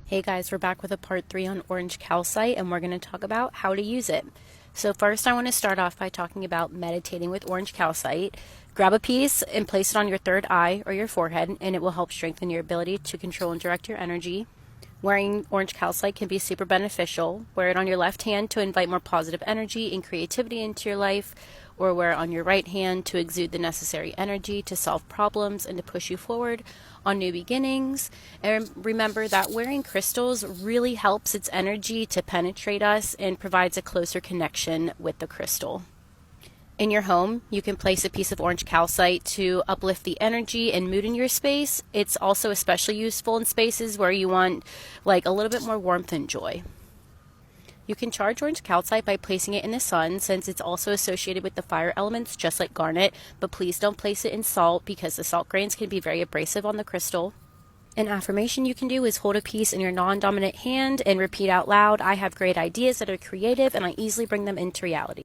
Hey guys, we're back with a part 3 on Orange Calcite, and we're going to talk about how to use it. So first I want to start off by talking about meditating with Orange Calcite. Grab a piece and place it on your third eye or your forehead, and it will help strengthen your ability to control and direct your energy. Wearing Orange Calcite can be super beneficial. Wear it on your left hand to invite more positive energy and creativity into your life, or wear it on your right hand to exude the necessary energy to solve problems and to push you forward on new beginnings. And remember that wearing crystals really helps its energy to penetrate us and provides a closer connection with the crystal. In your home, you can place a piece of Orange Calcite to uplift the energy and mood in your space. It's also especially useful in spaces where you want like a little bit more warmth and joy. You can charge Orange Calcite by placing it in the sun, since it's also associated with the fire elements just like garnet, but please don't place it in salt because the salt grains can be very abrasive on the crystal. An affirmation you can do is hold a piece in your non-dominant hand and repeat out loud, "I have great ideas that are creative and I easily bring them into reality."